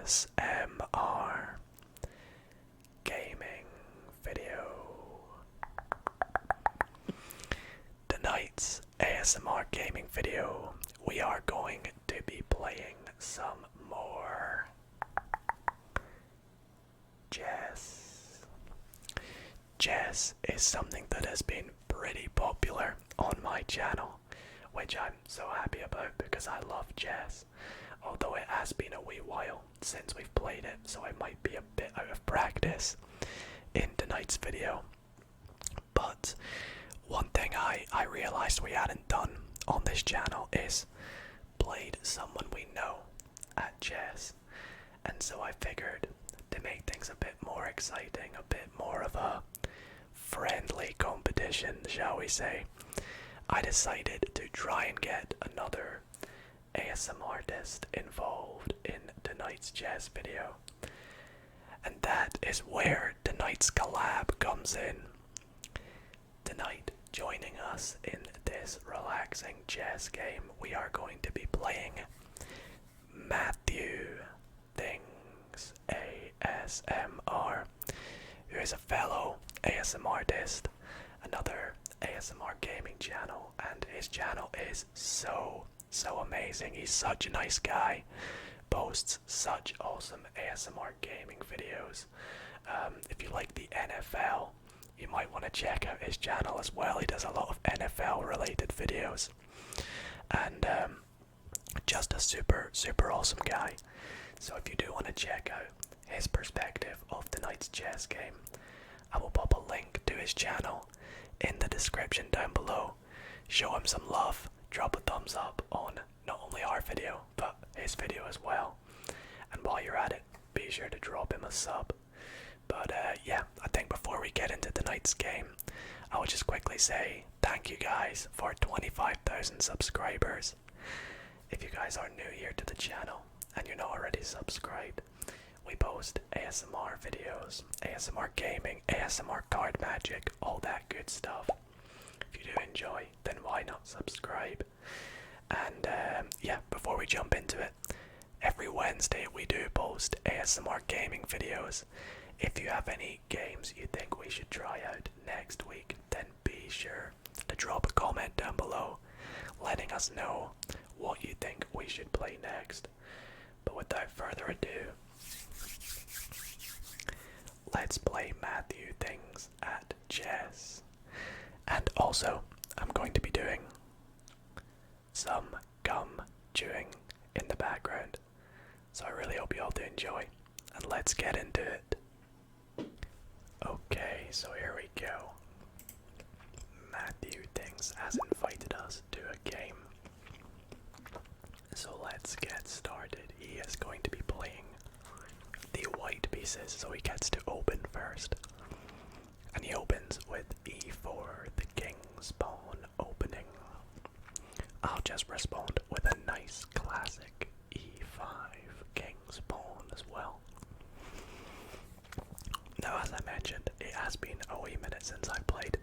ASMR gaming video. Tonight's ASMR gaming video, we are going to be playing some more chess. Chess is something that has been pretty popular on my channel, which I'm so happy about because I love chess. Although it has been a wee while since we've played it, so I might be a bit out of practice in tonight's video. But one thing I realised we hadn't done on this channel is played someone we know at chess. And so I figured to make things a bit more exciting, a bit more of a friendly competition, shall we say, I decided to try and get another ASMR artist involved in tonight's chess video. And that is where tonight's collab comes in. Tonight, joining us in this relaxing chess game, we are going to be playing Matthew Things ASMR, who is a fellow ASMR artist, another ASMR gaming channel, and his channel is so amazing. He's such a nice guy, posts such awesome ASMR gaming videos. If you like the NFL, you might want to check out his channel as well. He does a lot of NFL related videos, and just a super awesome guy. So if you do want to check out his perspective of tonight's chess game, I will pop a link to his channel in the description down below. Show him some love, drop a thumbs up on not only our video but his video as well, and while you're at it, be sure to drop him a sub. But yeah, I think before we get into tonight's game, I will just quickly say thank you guys for 25,000 subscribers. If you guys are new here to the channel and you're not already subscribed, we post ASMR videos, ASMR gaming, ASMR card magic, all that good stuff. If you do enjoy, then why not subscribe? And yeah, before we jump into it, every Wednesday we do post ASMR gaming videos. If you have any games you think we should try out next week, then be sure to drop a comment down below letting us know what you think we should play next. But without further ado, let's play Matthew Things at chess. And also, I'm going to be doing some gum chewing in the background, so I really hope you all do enjoy, and let's get into it. Okay, so here we go. Matthew Things has invited us to a game, so let's get started. He is going to be playing the white pieces, so he gets to open first. And he opens with e4, the king's pawn opening. I'll just respond with a nice classic e5, king's pawn as well. Now, as I mentioned, it has been a wee minute since I played,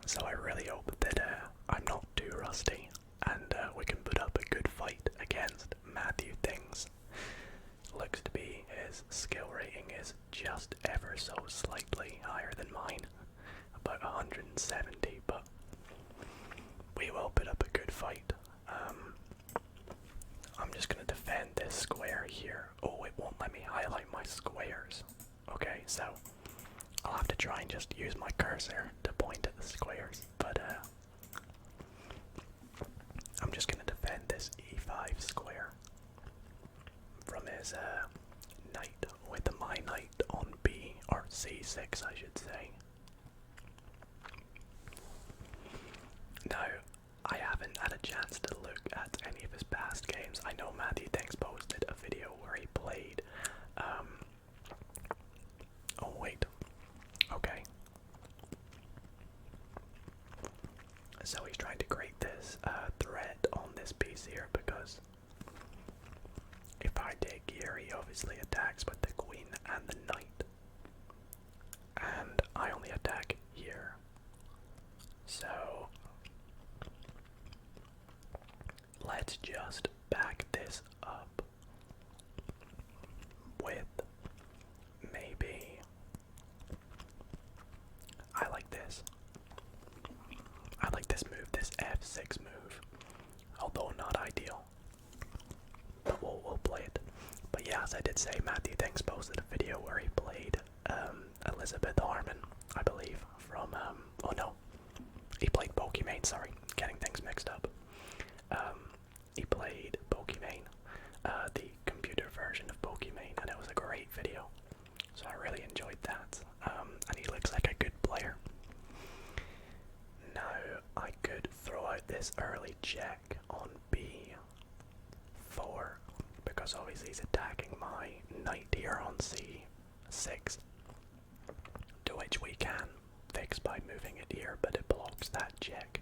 so I really hope that I'm not too rusty and we can put up a good fight against Matthew Things. Looks to be his skill rating is just ever so slightly higher than mine, about 170, but we will put up a good fight. I'm just going to defend this square here. Oh, it won't let me highlight my squares. Okay, so I'll have to try and just use my cursor to point at the squares, but I'm just going to defend this e5 square from his knight with my knight on b, or c6 I should say. Now, I haven't had a chance to look at any of his past games. I know Matthew Things posted a video where he played oh wait, okay. So he's trying to create this thread on this piece here, because if I take here, he obviously attacks with the queen and the knight, and I only attack here. So let's just back this up. this f6 move, although not ideal. But we'll play it. But yeah, as I did say, Matthew Things posted a video where he played Elizabeth Harmon, I believe, from, oh no, he played Pokimane, sorry, getting things mixed up. He played Pokimane, the computer version of Pokimane, and it was a great video. So I really enjoyed that, and he looks like a good player. Now, I could throw out this early check on b4, because obviously he's attacking my knight here on c6, to which we can fix by moving it here, but it blocks that check.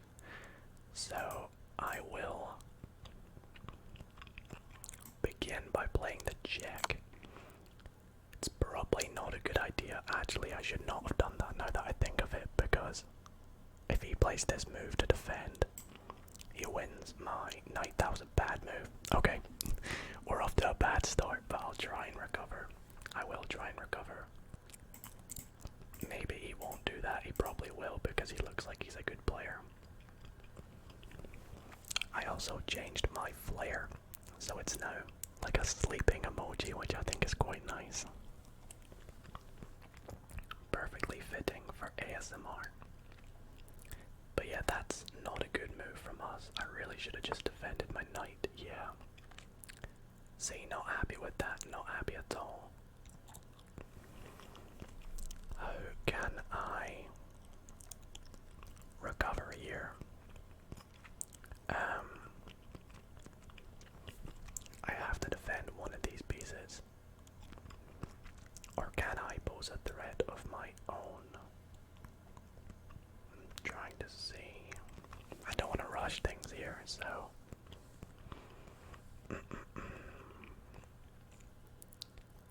So I will begin by playing the check. It's probably not a good idea. Actually, I should not have done that now that I think of it, because if he plays this move to defend, he wins my knight. That was a bad move. Okay, we're off to a bad start, but I'll try and recover. I will try and recover. Maybe he won't do that. He probably will, because he looks like he's a good player. I also changed my flare, so it's now like a sleeping emoji, which I think is quite nice. Perfectly fitting for ASMR. But yeah, that's not a good move from us. I really should have just defended my knight, yeah. See, not happy with that, not happy at all. How can I recover here? I have to defend one of these pieces. Or can I pose a threat of my own? I'm trying to see. I don't want to rush things here, so.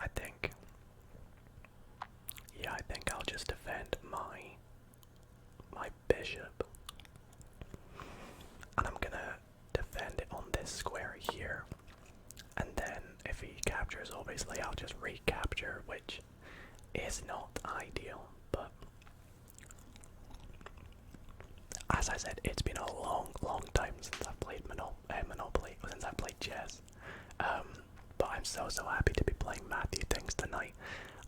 I think. Yeah, I think I'll just defend my bishop. And I'm gonna defend it on this square here. And then if he captures, obviously I'll just recapture, which is not ideal, but as I said, it's been a long time since I've played Monopoly, since I've played chess. But I'm so happy to be playing Matthew Things tonight.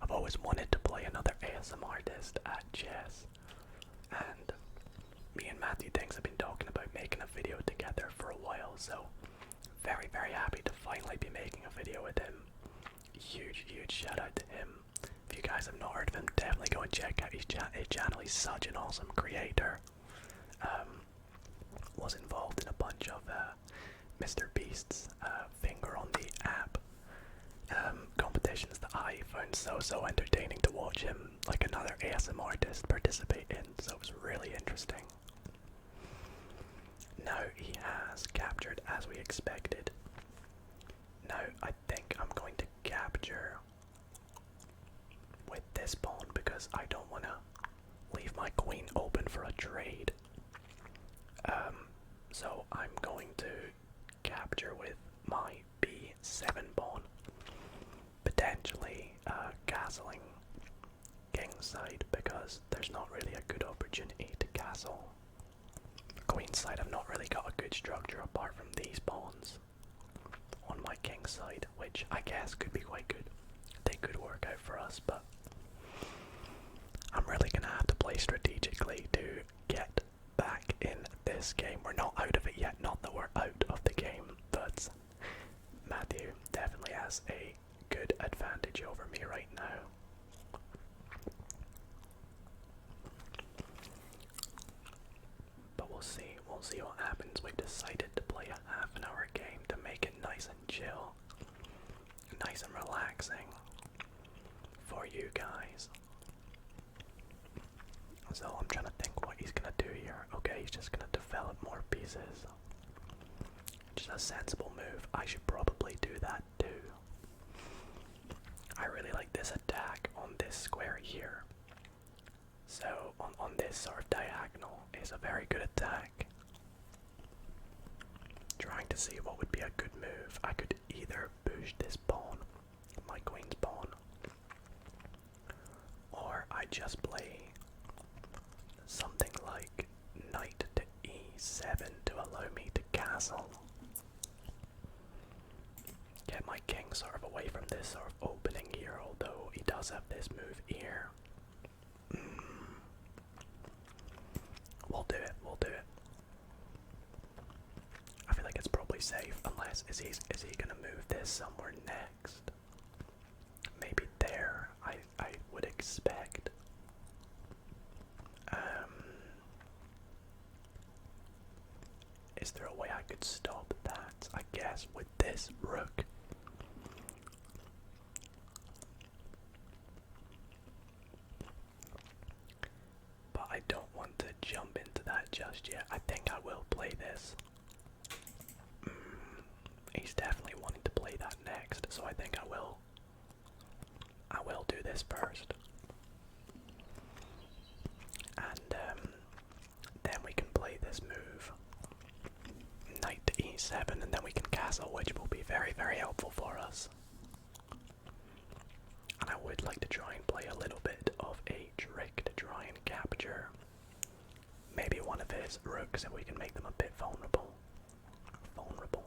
I've always wanted to play another ASMR artist at chess, and me and Matthew Things have been talking about making a video together for a while, so very happy to finally be making a video with him. Huge shout out to him. If you guys have not heard of him, definitely go and check out his channel. He's such an awesome creator. Was involved in a bunch of Mr. Beast's finger on the app competitions that I found so entertaining to watch him, like another ASMR artist, participate in, so it was really interesting. Now he has captured as we expected. Now I think I'm going to capture with this pawn because I don't want to leave my queen open for a trade. So I'm going to capture with my b7 pawn, potentially castling kingside, because there's not really a good opportunity to castle queenside. I've not really got a good structure apart from these pawns on my king side, which I guess could be quite good. They could work out for us, but I'm really gonna have to play strategically to get back in this game. We're not out of it yet, not that we're out of the game, but Matthew definitely has a good advantage over me right now. But we'll see what happens. We've decided to play a half-an-hour game to make it nice and chill, nice and relaxing for you guys. So I'm trying to think what he's gonna do here. Okay, he's just gonna develop more pieces. Just a sensible move. I should probably do that too. I really like this attack on this square here. So on this sort of diagonal is a very good attack. Trying to see what would be a good move. I could either push this pawn, my queen's pawn, or I just play something like knight to e6. e7 to allow me to castle. Get my king sort of away from this sort of opening here, although he does have this move here. We'll do it, we'll do it. I feel like it's probably safe, unless is he gonna move this somewhere next? Maybe there, I would expect. Is there a way I could stop that? I guess with this rook. But I don't want to jump into that just yet. I think I will play this. He's definitely wanting to play that next, so I think I will do this first. And then we can play this move. Knight to e7, and then we can castle, which will be very, very helpful for us. And I would like to try and play a little bit of a trick to try and capture maybe one of his rooks, if we can make them a bit vulnerable. Vulnerable.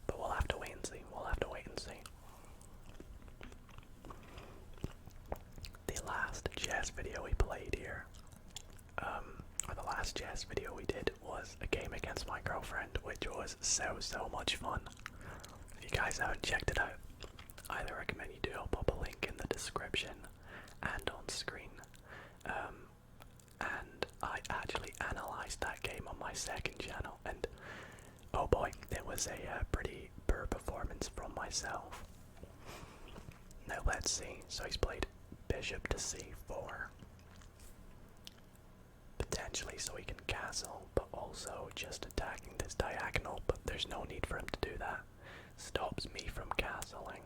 But we'll have to wait and see. The last chess video we played here, or the last chess video we did, was a game against my girlfriend, which was so much fun. If you guys haven't checked it out, I highly recommend you do. I'll pop a link in the description and on screen. And I actually analysed that game on my second channel, and oh boy, it was a pretty poor performance from myself. Now let's see. So he's played bishop to c4. Potentially so he can castle, but also just attacking this diagonal, but there's no need for him to do that. Stops me from castling.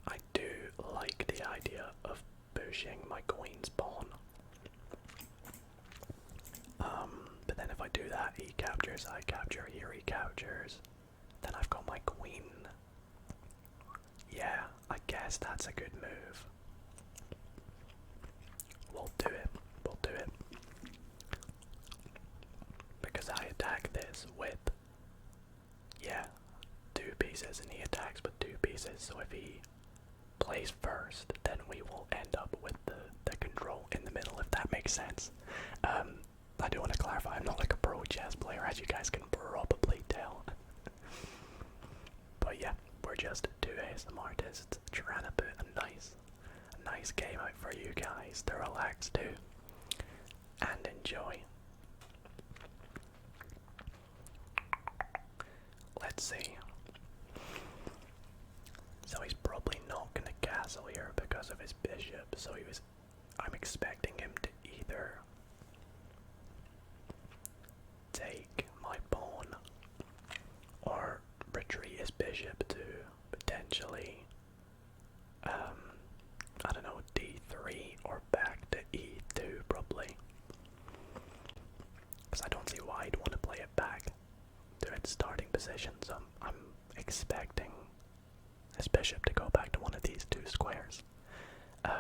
I do like the idea of pushing my queen's pawn. But then if I do that, he captures, I capture, here he captures. Then I've got my queen. Yeah, I guess that's a good move. We'll do it. Because I attack this with, yeah, 2 pieces, and he attacks with 2 pieces. So if he plays first, then we will end up with the control in the middle, if that makes sense. I do want to clarify, I'm not like a pro chess player, as you guys can probably tell. But yeah, we're just 2 ASMR artists trying to put a nice game out for you guys to relax to and enjoy. Let's see. So he's probably not going to castle here because of his bishop, so I'm expecting him to either take my pawn or retreat his bishop to potentially, I don't know, d3 or back to e2 probably. Because I don't see why he'd want to play it back to its starting position, so I'm expecting his bishop to go back to one of these 2 squares. In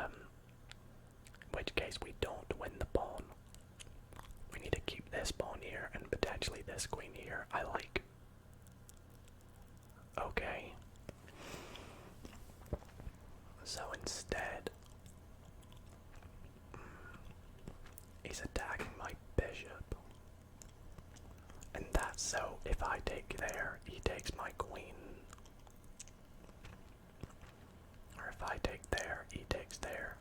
which case we don't win the pawn. We need to keep this pawn here and potentially this queen here. I like. Okay. So instead, he's attacking my bishop. And that's so if I take there, he takes my queen. Or if I take there, he takes there.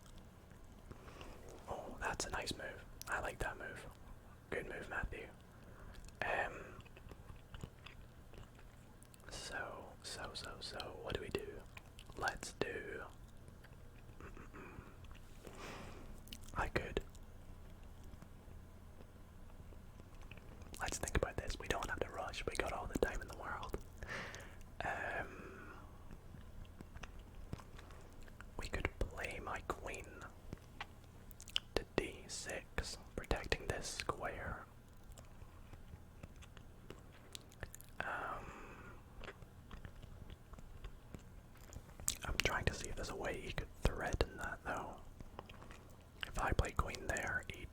Oh, that's a nice move. I like that move. Good move, Matthew. So, what do we do? Let's do... I could... Let's think about this. We don't have to rush. We got all the time in the world. We could play my queen to d6, protecting this square. I'm trying to see if there's a way he could threaten that though. If I play queen there, he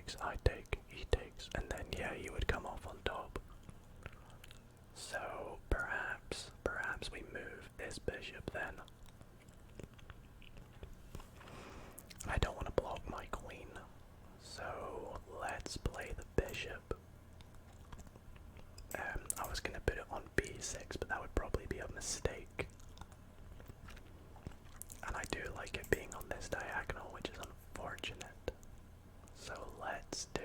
takes, I take, he takes, and then yeah, he would come off on top. So perhaps we move this bishop then. I don't want to block my queen, so let's play the bishop. I was gonna put it on b6, but that would probably be a mistake. And I do like it being on this diagonal, which is unfortunate. So let's do...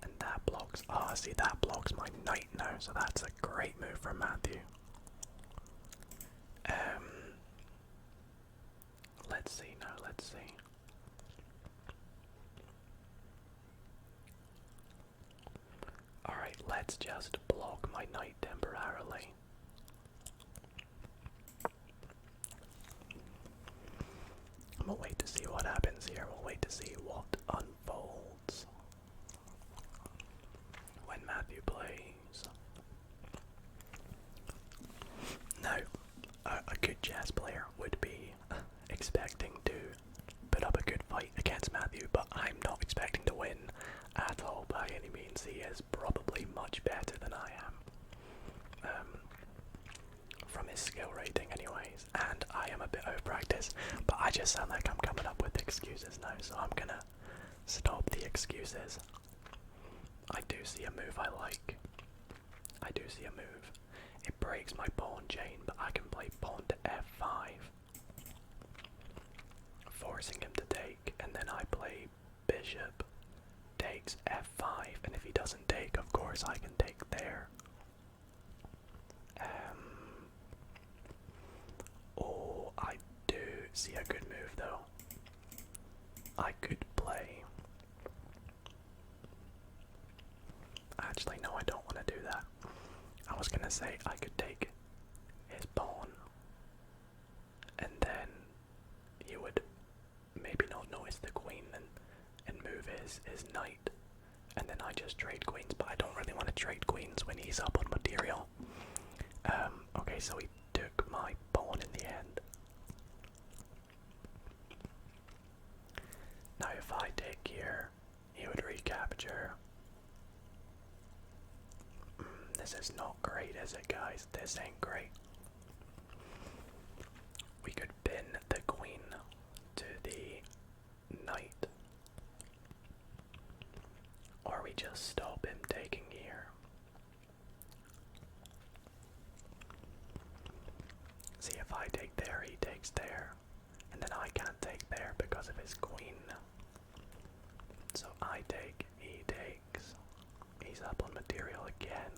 And that blocks... Ah, see, that blocks my knight now, so that's a great move from Matthew. Let's see now, let's see. Alright, let's just block my knight temporarily. We'll wait to see what happens here. We'll wait to see what unfolds when Matthew plays. Now, a good chess player would be expecting to put up a good fight against Matthew, but I'm not expecting to win at all by any means. He is probably much better than I am. From his skill rating anyways, and I am a bit over practice, but I just sound like I'm coming up with excuses now, so I'm gonna stop the excuses. I do see a move I like. I do see a move. It breaks my pawn chain, but I can play pawn to f5, forcing him to take, and then I play bishop takes f5, and if he doesn't take, of course I can take there. Oh, I do see a good move though. I could play... Actually, no, I don't want to do that. I was gonna say I could take his pawn, and then he would maybe not notice the queen and move his knight, and then I just trade queens, but I don't really want to trade queens when he's up on material. Okay, so he took my pawn in the end. Now if I take here, he would recapture. This is not great, is it, guys? This ain't great. We could pin the queen to the knight, or we just stop him taking here. See, if I take there, he takes there, and then I can't take there because of his queen. So I take, he takes, he's up on material again.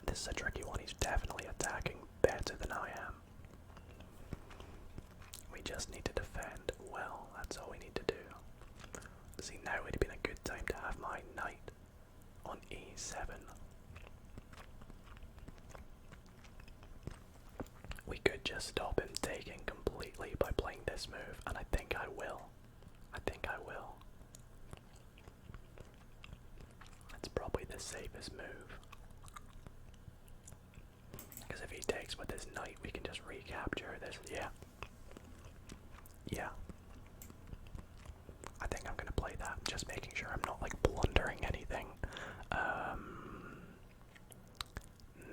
This is a tricky one. He's definitely attacking better than I am. We just need to defend well. That's all we need to do. See, now would have been a good time to have my knight on e7. We could just stop him taking completely by playing this move, and I think I will. I think I will. That's probably the safest move. Because if he takes with his knight, we can just recapture this. Yeah. Yeah. I think I'm gonna play that, just making sure I'm not like blundering anything.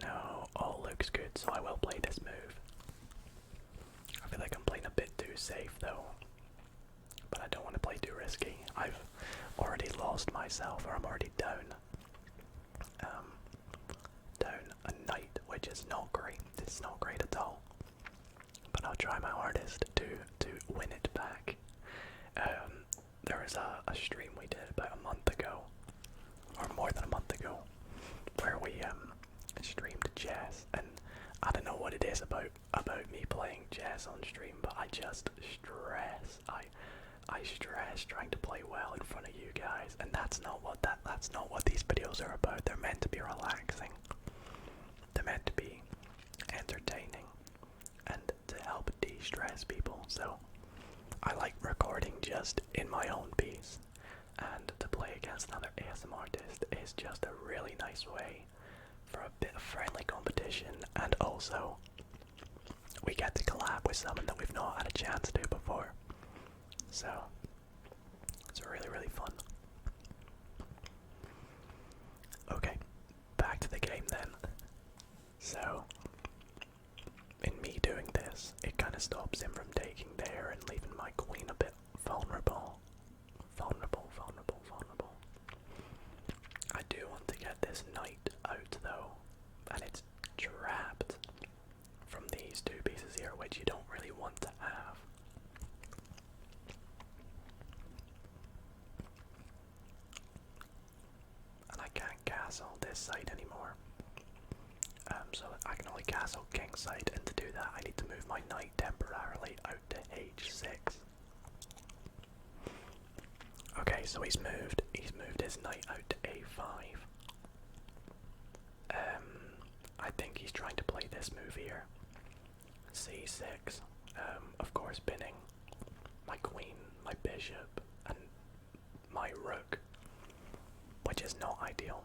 No, all looks good, so I will play this move. I feel like I'm playing a bit too safe though, but I don't want to play too risky. I've already lost myself, or I'm already down. Down a knight, which is not great. It's not great at all. But I'll try my hardest to win it back. There was a stream we did about a month ago, or more than a month ago, where we streamed chess, and I don't know what it is about me playing chess on stream, but I just stress. I stress trying to play well in front of you guys, and that's not what these videos are about. They're meant to be relaxing. They're meant to be entertaining and to help de-stress people. So I like recording just in my own peace, and to play against another ASMR artist is just a really nice way for a bit of friendly competition, and also we get to collab with someone that we've not had a chance to before. So it's really, really fun. Okay, back to the game then. So, in me doing this, it kind of stops him from taking there and leaving my queen a bit vulnerable. Vulnerable. I do want to get this knight out though, and it's trapped from these two pieces here, which you don't really want to have. And I can't castle this side anymore. So I can only castle king side, and to do that I need to move my knight temporarily out to h6. Okay, so he's moved his knight out to a5. I think he's trying to play this move here. c6. Of course pinning my queen, my bishop, and my rook, which is not ideal.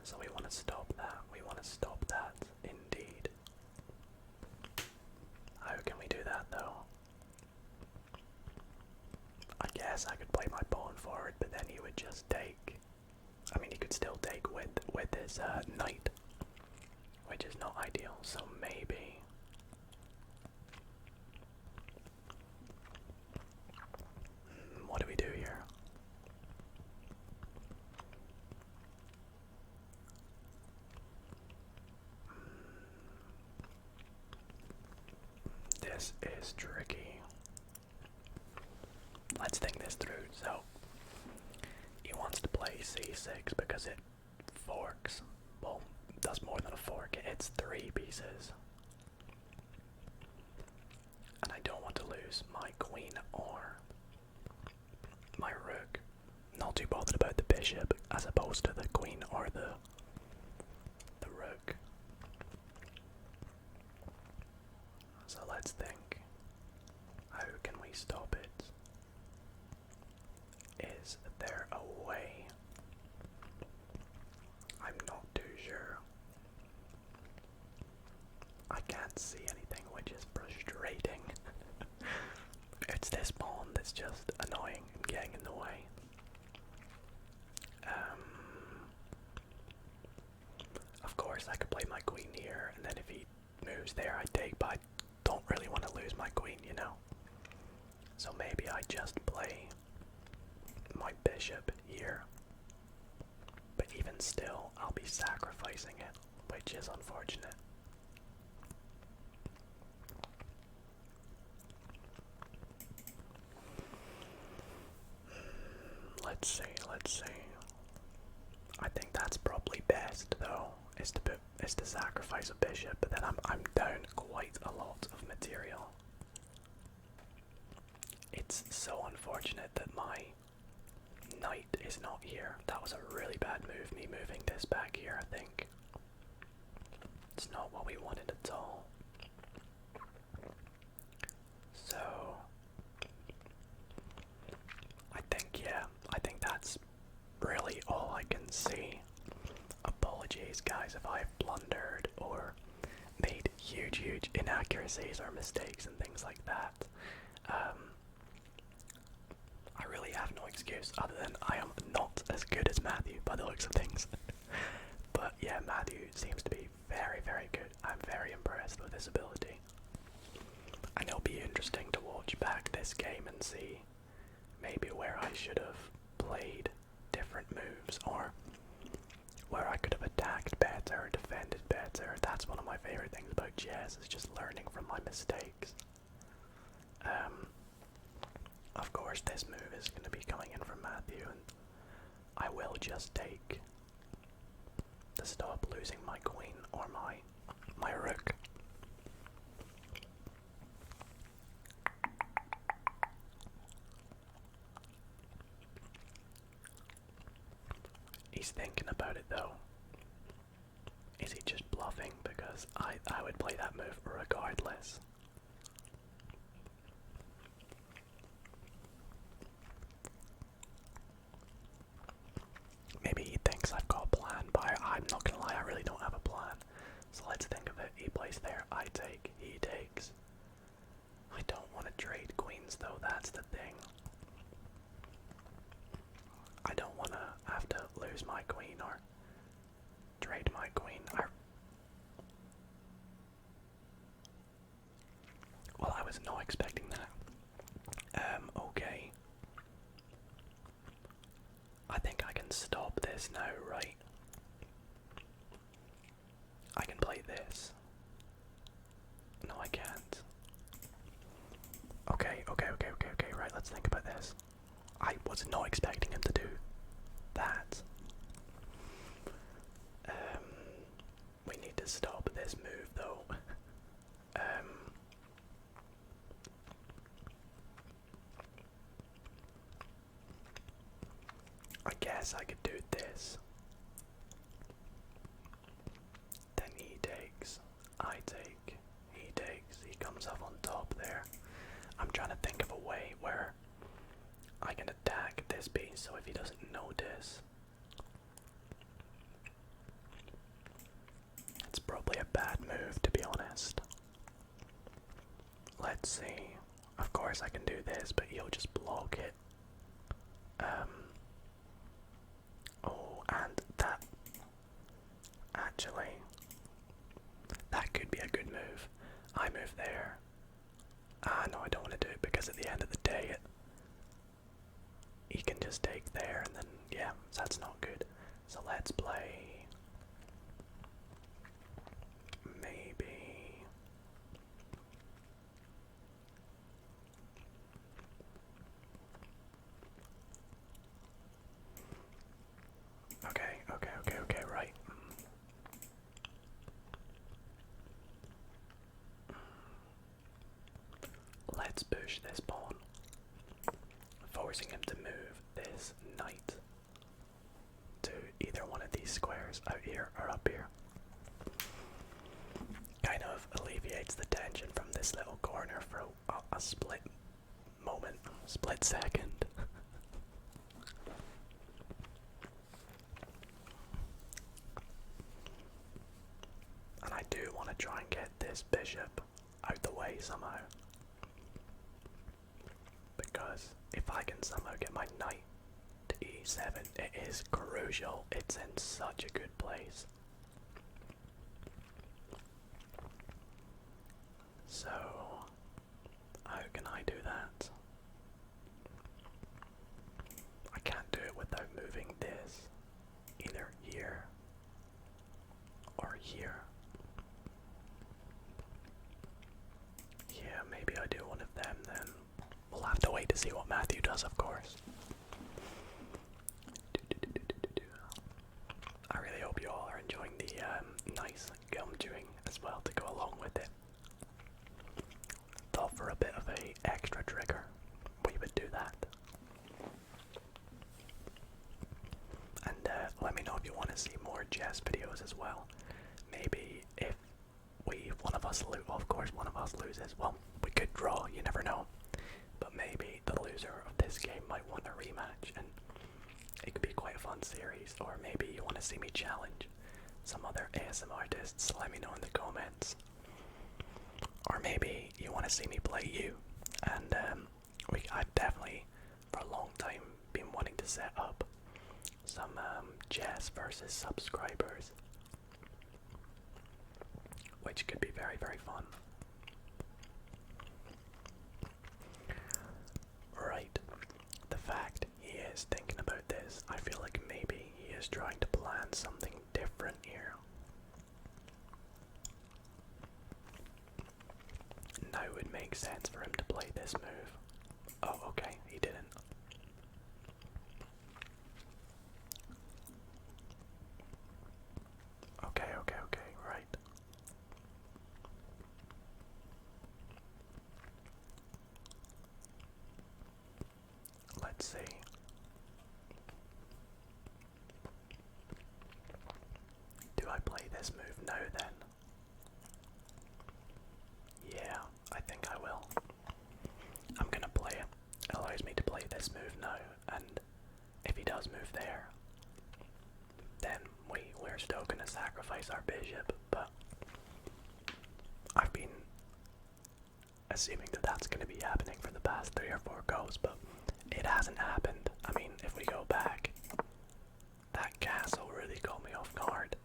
So we want to stop that. We want to stop that, indeed. How can we do that, though? I guess I could play my pawn forward, but then he would just take. I mean, he could still take with his knight, which is not ideal. So maybe. What do we do here? This is tricky. Let's think this through. So, he wants to play c6 because it forks. Well, does more than a fork. It's 3 pieces. And I don't want to lose my queen or my rook. Not too bothered about the bishop as opposed to the queen or the rook. So let's think. How can we stop it? Is there a way? I'm not too sure. I can't see anything, which is frustrating. It's this pawn that's just annoying and getting in the way. Of course, I could play my queen here, and then if he moves there, I take, but I don't really want to lose my queen, you know? So maybe I just play my bishop here. But even still, I'll be sacrificing it, which is unfortunate. Let's see. I think that's probably best though, is to sacrifice a bishop, but then I'm down quite a lot of material. It's so unfortunate that my knight is not here. That was a really bad move, me moving this back here, I think. It's not what we wanted at all. So I think that's really all I can see. Apologies guys if I've blundered or made huge inaccuracies or mistakes and things like that. I really have no excuse other than I am not as good as Matthew by the looks of things. But yeah, Matthew seems to be very good. I'm very impressed with his ability. And it'll be interesting to watch back this game and see maybe where I should have played different moves, or where I could have attacked better, defended better. That's one of my favorite things about chess, is just learning from my mistakes. Of course this move is going to be coming in from Matthew, and I will just take to stop losing my queen or my rook. He's thinking about it though. Is he just bluffing? Because I would play that move regardless. Maybe he thinks I've got a plan, but I'm not gonna lie, I really don't have a plan. So that's the thing. I don't want to have to lose my queen or trade my queen. Well, I was not expecting that. Okay. I think I can stop this now, right? I can play this. No, I can't. Okay, right, let's think about this. I was not expecting him to do that. We need to stop this move though. I guess I could do this. Then he takes, I take, he takes, he comes up on top there. I'm trying to think of a way where I can attack this piece so if he doesn't notice. It's probably a bad move, to be honest. Let's see. Of course I can do this, but he'll just block it. Oh, and that. Actually, that could be a good move. I move there. Ah, no, I don't want to do it because at the end of the day, he can just take there and then, yeah, that's not good. So let's play. Maybe. Okay, right. Let's push this pawn, forcing him to move this knight to either one of these squares out here or up here. Kind of alleviates the tension from this little corner for a split moment, split second. And I do want to try and get this bishop out the way somehow. Because if I can somehow get my knight to e7, it is crucial. It's in such a good place. So, how can I do that? I can't do it without moving this, either here or here. Yeah, maybe I do one of them then. We'll have to wait to see what Matthew does, of course. I really hope you all are enjoying the nice gum chewing as well to go along with it. Thought for a bit of a extra trigger, we would do that. And let me know if you want to see more chess videos as well. Maybe if one of us lose, well, of course one of us loses, well, we could draw, you never know. But maybe the loser of this game might want a rematch, and it could be quite a fun series. Or maybe you want to see me challenge some other ASMR artists, let me know in the comments. Or maybe you want to see me play you, and I've definitely, for a long time, been wanting to set up some chess versus subscribers, which could be very, very fun. Right, the fact he is thinking about this, I feel like maybe he is trying to plan something different here. Now it would make sense for him to play this move. Oh, okay, he didn't. Okay, right. Let's see. Do I play this move now then? Yeah, I think I will. I'm gonna play it. It allows me to play this move now, and if he does move there, then we're still gonna sacrifice our bishop, but I've been assuming that that's going to be happening for the past 3 or 4 goes, but it hasn't happened. I mean, if we go back, that castle really caught me off guard.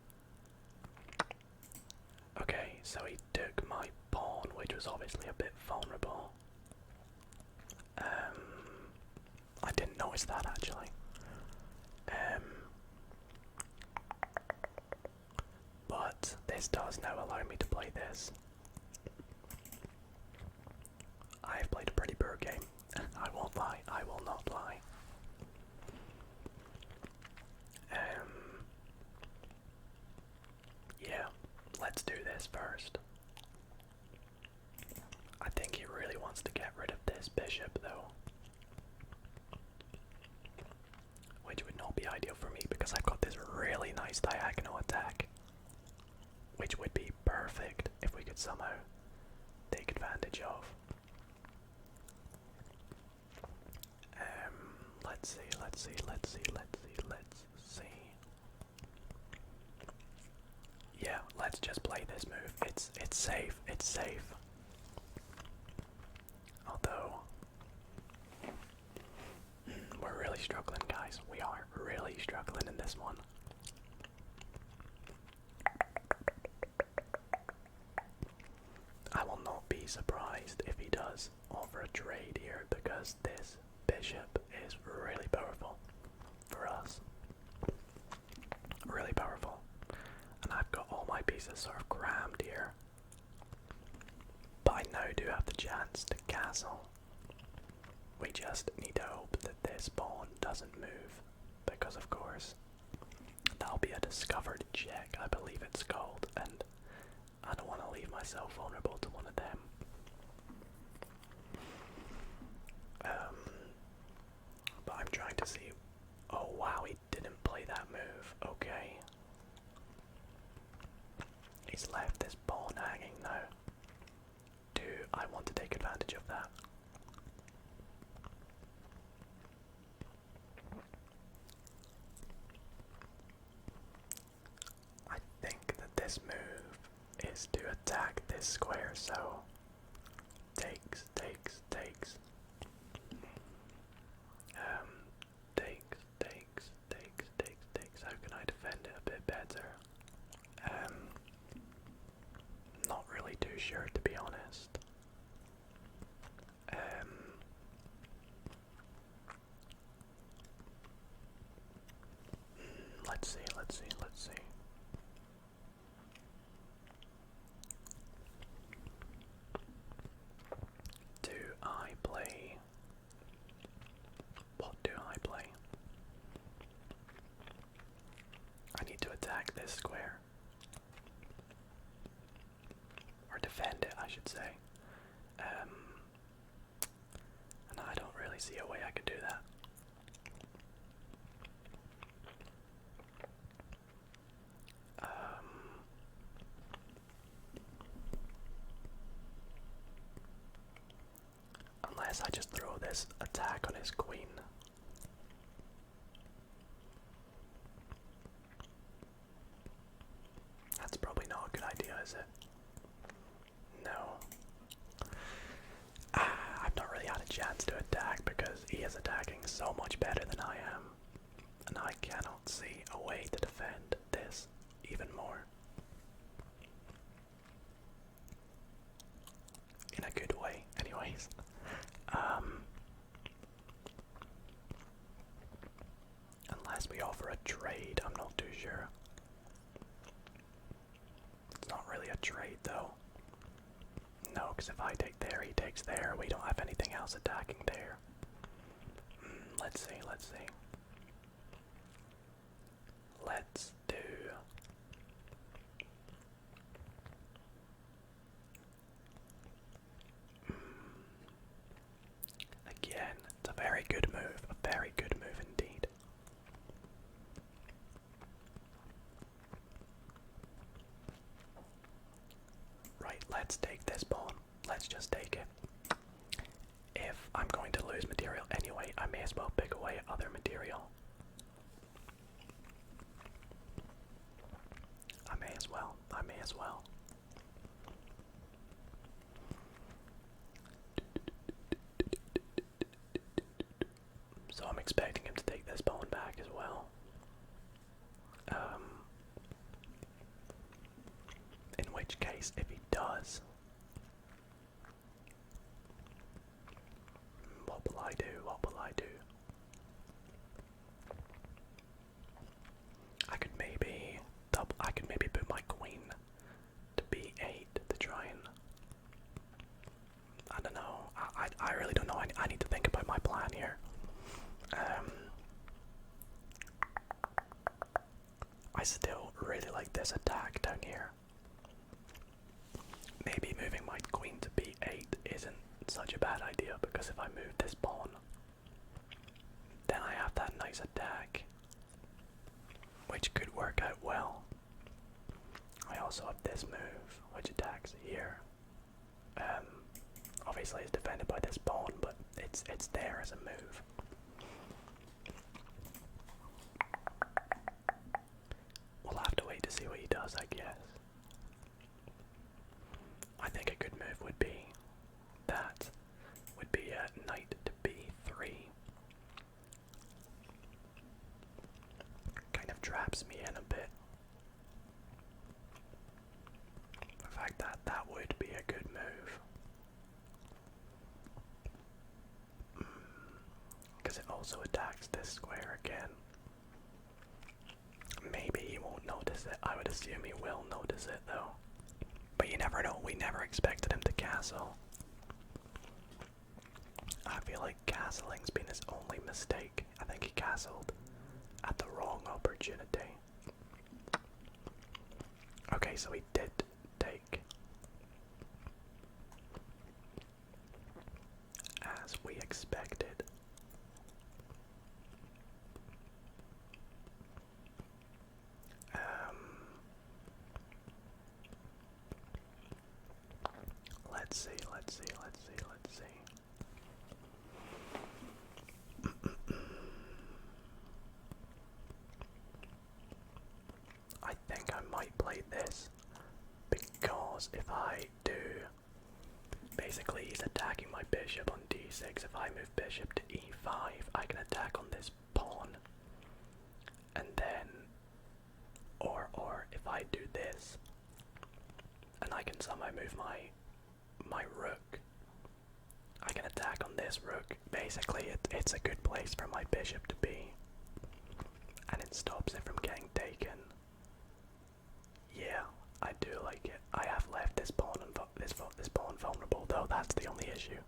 Okay, so he took my pawn, which was obviously a bit vulnerable. I didn't notice that actually. But this does now allow me to play this. I've played a pretty poor game. I won't lie, I will not lie. Yeah, let's do this first. I think he really wants to get rid of this bishop though. Which would not be ideal for me because I've got this really nice diagonal attack. Which would be perfect if we could somehow take advantage of. Let's see. Yeah, let's just play this move. It's safe. Although we're really struggling, guys. We are really struggling in this one. I will not be surprised if he does offer a trade here because this bishop is really powerful for us. Really powerful. And I've got all my pieces sort of crammed here. But I now do have the chance to castle. We just need to hope that this pawn doesn't move. Because of course, that'll be a discovered check, I believe it's called. And I don't want to leave myself vulnerable to one of them. But I'm trying to see. Oh wow, he didn't play that move. Okay. He's left this pawn hanging now. Do I want to take advantage of that? I think that this move is to attack this square, so takes. How can I defend it a bit better? Not really too sure, to be honest. Let's see. Do I play? What do I play? I need to attack this square. Or defend it, I should say. And I don't really see a way I could do that. Unless I just throw this attack on his queen. That's probably not a good idea, is it? No. I've not really had a chance to attack because he is attacking so much better than I am. And I cannot see a way to defend this even more. In a good way, anyways. Unless we offer a trade, I'm not too sure. It's not really a trade though. No, because if I take there, he takes there. We don't have anything else attacking there. Let's see. Let's do... Again, it's a very good move. A very good move indeed. Right, let's take this pawn. Let's just take it. If I'm going to lose material anyway, I may as well pick away other material. I'm expecting him to take this pawn back as well. In which case, if he does, what will I do? What will I do? I could maybe put my queen to b8 to try and, I don't know. I really don't know. I need to think about my plan here. I still really like this attack down here. Maybe moving my queen to b8 isn't such a bad idea, because if I move this pawn, then I have that nice attack, which could work out well. I also have this move, which attacks here. Obviously it's defended by this pawn, but it's there as a move. We'll have to wait to see what he does, I guess. I think a good move would be knight to b3. Kind of traps me in a bit. In fact, that would be a good move. Because it also attacks this square again. Maybe he won't notice it. I would assume he will notice it though. But you never know. We never expected him to castle. I feel like castling's been his only mistake. I think he castled at the wrong opportunity. Okay, so he did take. As we expected. Let's see. I think I might play this, because if I do, basically he's attacking my bishop on d6. If I move bishop to e5, I can attack on this pawn, and then, or if I do this, and I can somehow move my rook, I can attack on this rook. Basically, it's a good place for my bishop to be, and it stops it from getting taken. Yeah, I do like it. I have left this pawn this pawn vulnerable, though. That's the only issue.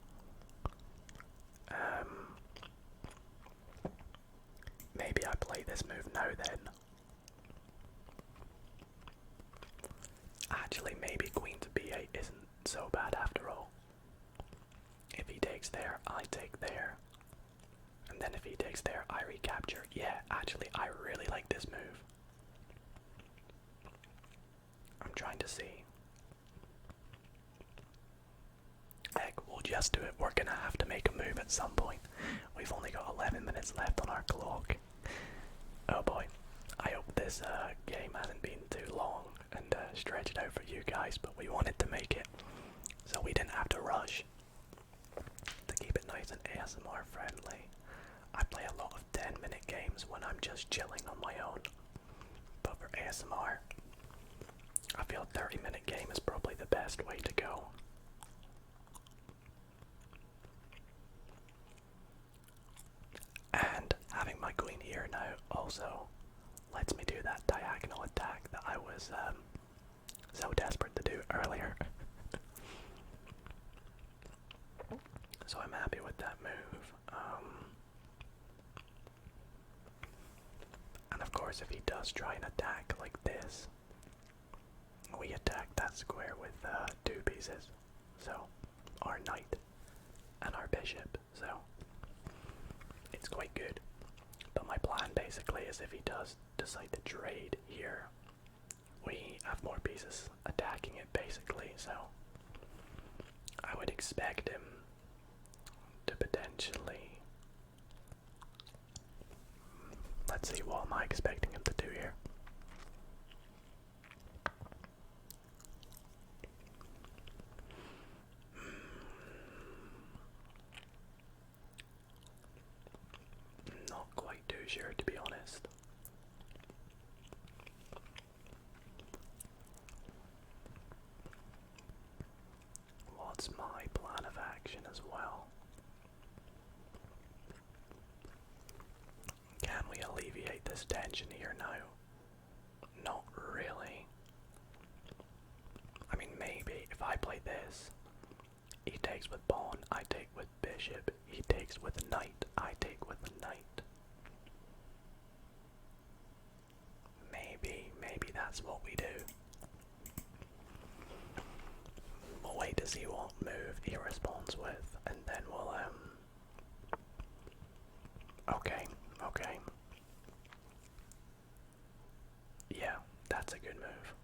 Maybe I play this move now then. Actually, maybe queen to b8 isn't so bad after all. If he takes there, I take there. And then if he takes there, I recapture. Yeah, actually, I really like this move. I'm trying to see. Heck, we'll just do it. We're gonna have to make a move at some point. We've only got 11 minutes left on our clock. Oh boy. I hope this game hasn't been too long and stretched out for you guys, but we wanted to make it so we didn't have to rush. To keep it nice and ASMR friendly. I play a lot of 10-minute games when I'm just chilling on my own. But for ASMR, I feel a 30-minute game is probably the best way to go. And having my queen here now also lets me do that diagonal attack that I was so desperate to do earlier. So I'm happy with that move. And of course, if he does try an attack like this, we attack that square with 2 pieces. So, our knight and our bishop. So, it's quite good. But my plan basically is if he does decide to trade here, we have more pieces attacking it basically. So, I would expect him to potentially, let's see, what am I expecting him to do here? quite too sure, to be honest. What's my plan of action as well? Can we alleviate this tension here now? Not really. I mean, maybe if I play this, he takes with pawn, I take with bishop, he takes with knight, I take with knight. Maybe that's what we do. We'll wait to see what move he responds with, and then we'll, okay. Yeah, that's a good move.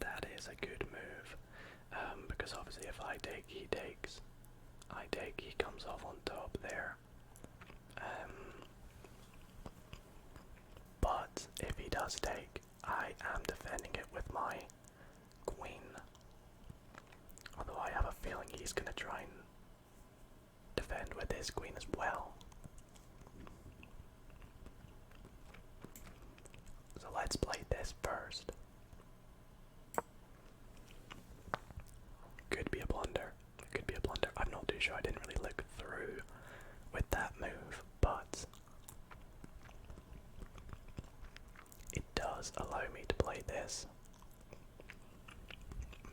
That is a good move, because obviously if I take, he takes. I take, he comes off on top there. But if he does take, I am defending it with my queen. Although I have a feeling he's gonna try and defend with his queen as well. So let's play this first. Could be a blunder. Could be a blunder. I'm not too sure. I didn't really look through with that move, but it does allow me to play this.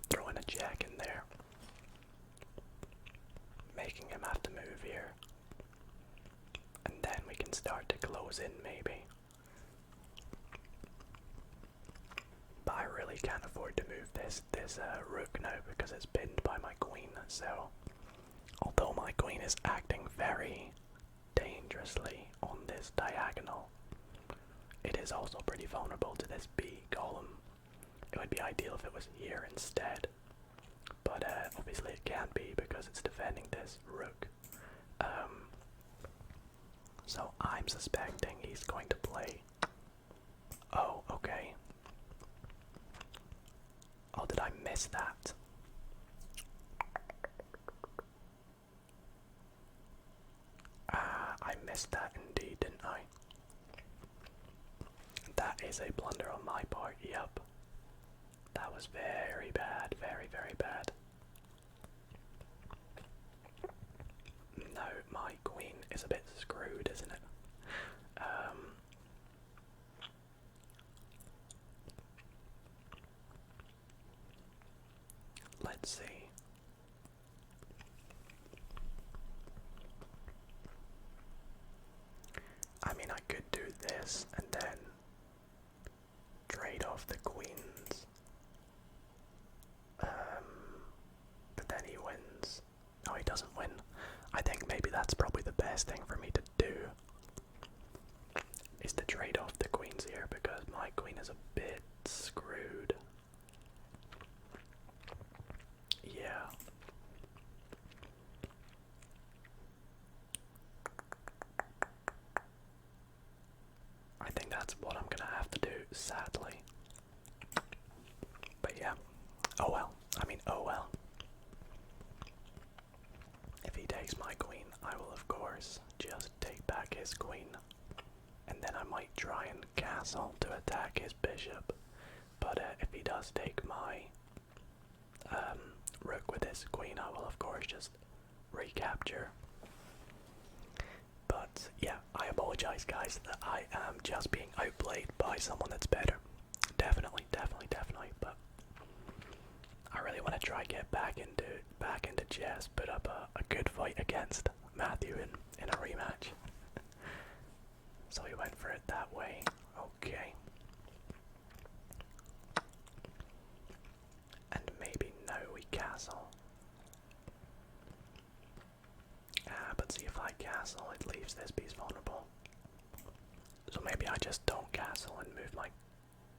Throwing a jack in there, making him have to move here, and then we can start to close in maybe. But I really can't afford to move this rook now because it's pinned by my queen. So although my queen is acting very dangerously on this diagonal, it is also pretty vulnerable to this B column. It would be ideal if it was here instead, but obviously it can't be because it's defending this rook. So I'm suspecting he's going to play. Oh, okay. Oh, did I miss that? I missed that indeed, didn't I? That is a blunder on my part, yep. That was very bad, very, very bad. No, my queen is a bit screwed, isn't it? Let's see. I mean, I could do this and then trade off the queens. But then he wins. No, he doesn't win. I think maybe that's probably the best thing for me to do, is to trade off the queens here because my queen is a bit screwed. Yeah. I think that's what I'm gonna have to do, sadly. But yeah. Oh well. I mean, oh well. If he takes my queen, I will of course just take back his queen. And then I might try and castle to attack his bishop. But if he does take my rook with his queen, I will of course just recapture. But yeah, I apologize guys that I am just being outplayed by someone that's better. Definitely, but I really want to try get back into chess, put up a good fight against Matthew in a rematch. So he went for it that way. Okay. And maybe now we castle. But see, if I castle, it leaves this piece vulnerable. So maybe I just don't castle and move my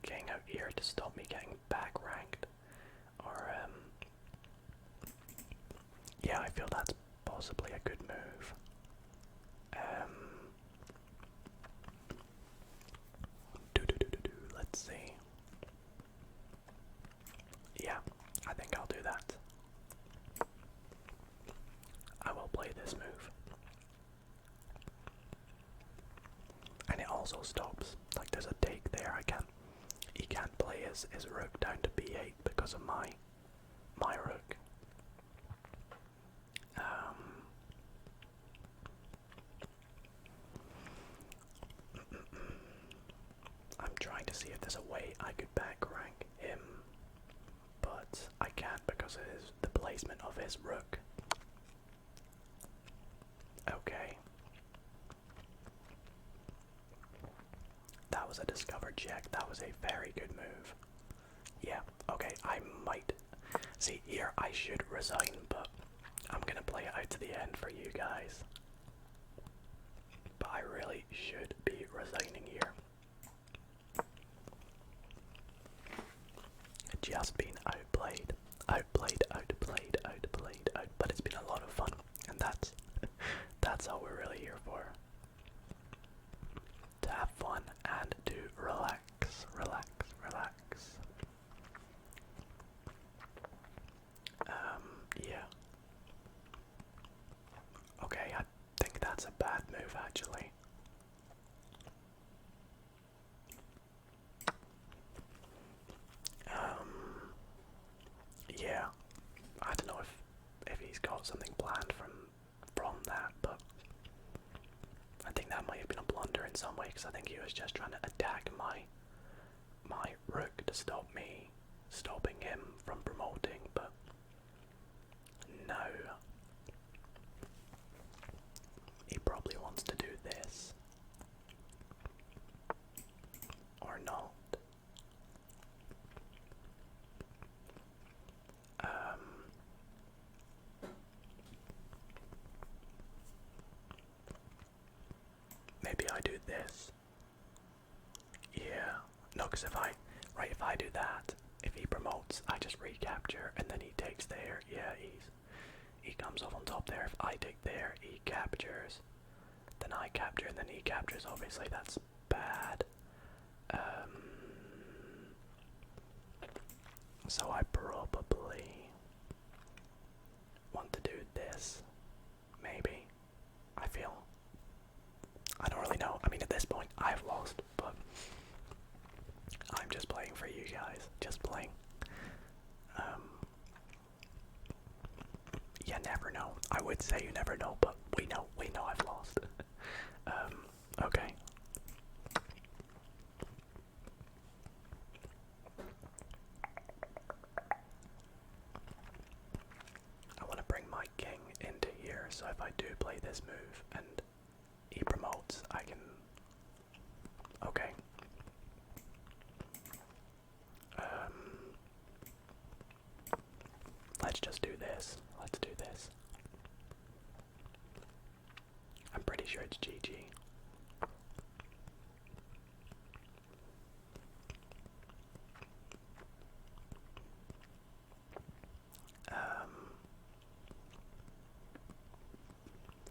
king out here to stop me getting back ranked. Or, yeah, I feel that's possibly a good move. Let's see. Yeah, I think I'll do that. force his rook down to b8 because of my rook. I'm trying to see if there's a way I could back rank him, but I can't because of the placement of his rook. Okay. That was a discovered check. That was a very good move. Yeah, okay, I might. See, here I should resign, but I'm gonna play it out to the end for you guys. But I really should be resigning here. Just been outplayed. But it's been a lot of fun, and that's all we're really here for. To have fun and to relax. Yeah. Okay, I think that's a bad move actually. Yeah. I don't know if he's got something planned from that, but I think that might have been a blunder in some way, because I think he was just trying to attack my rook to stop me stopping him from promoting, but no. He probably wants to do this. Or not. Maybe I do this. Yeah. No, because if I do that, if he promotes, I just recapture, and then he takes there. Yeah, he comes off on top there. If I take there, he captures. Then I capture, and then he captures. Obviously, that's bad. So I probably want to do this. Maybe. I don't really know. I mean, at this point, I've lost, but I'm just playing for you guys. Just playing. You never know. I would say you never know, but we know I've lost. Okay. I want to bring my king into here, so if I do play this move and he promotes, I can... Okay. Let's just do this. Let's do this. I'm pretty sure it's GG.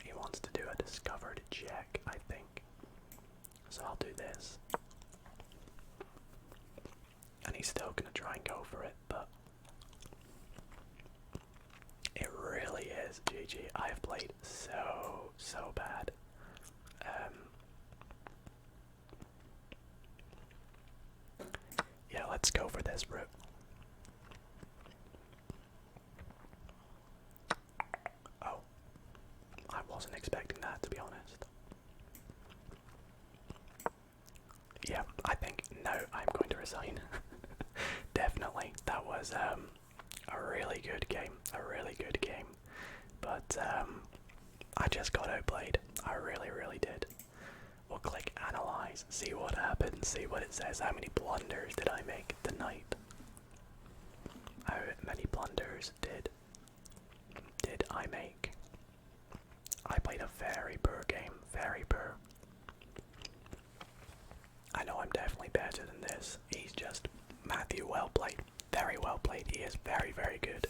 He wants to do a discovered check, I think. So I'll do this. And he's still gonna try and go for it, but it really is GG. I have played so bad. Yeah, let's go for this route. Oh, I wasn't expecting that, to be honest. Yeah, I think now I'm going to resign. Definitely, that was a really good game, but I just got outplayed. I really did. We'll click analyze, see what happens, see what it says. How many blunders did I make tonight? How many blunders did I make? I played a very poor game, very poor. I know I'm definitely better than this. He's just Matthew, well played, very well played. He is very good.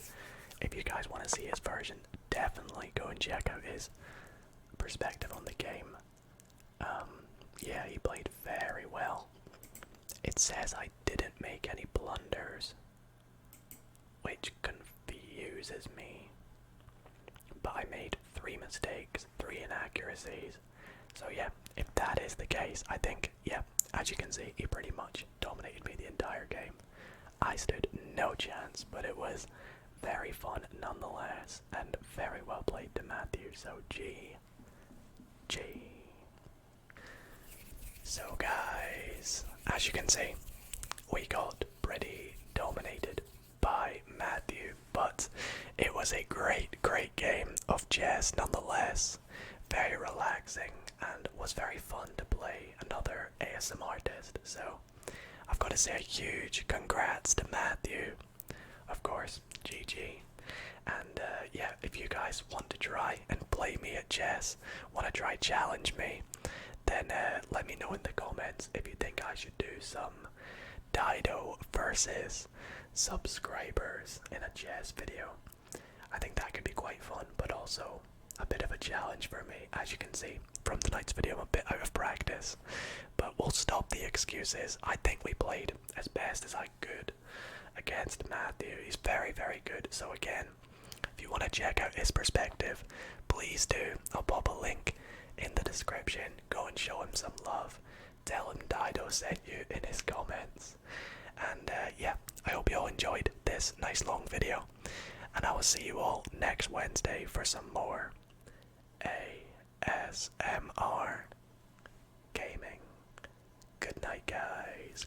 If you guys want to see his version, definitely go and check out his perspective on the game. Yeah, he played very well. It says I didn't make any blunders, which confuses me. But I made 3 mistakes, 3 inaccuracies. So yeah, if that is the case, I think, yeah, as you can see, he pretty much dominated me the entire game. I stood no chance, but it was very fun nonetheless, and very well played to Matthew, so G. So guys, as you can see, we got pretty dominated by Matthew, but it was a great game of chess nonetheless. Very relaxing and was very fun to play another ASMR test. So I've got to say a huge congrats to Matthew. Of course, GG. And yeah, if you guys want to try and play me at chess, want to try challenge me, then let me know in the comments if you think I should do some Dido versus subscribers in a chess video. I think that could be quite fun, but also a bit of a challenge for me. As you can see from tonight's video, I'm a bit out of practice, but we'll stop the excuses. I think we played as best as I could against Matthew. He's very good. So again, if you want to check out his perspective, please do. I'll pop a link in the description. Go and show him some love. Tell him Dido sent you in his comments. And yeah, I hope you all enjoyed this nice long video. And I will see you all next Wednesday for some more ASMR gaming. Good night, guys.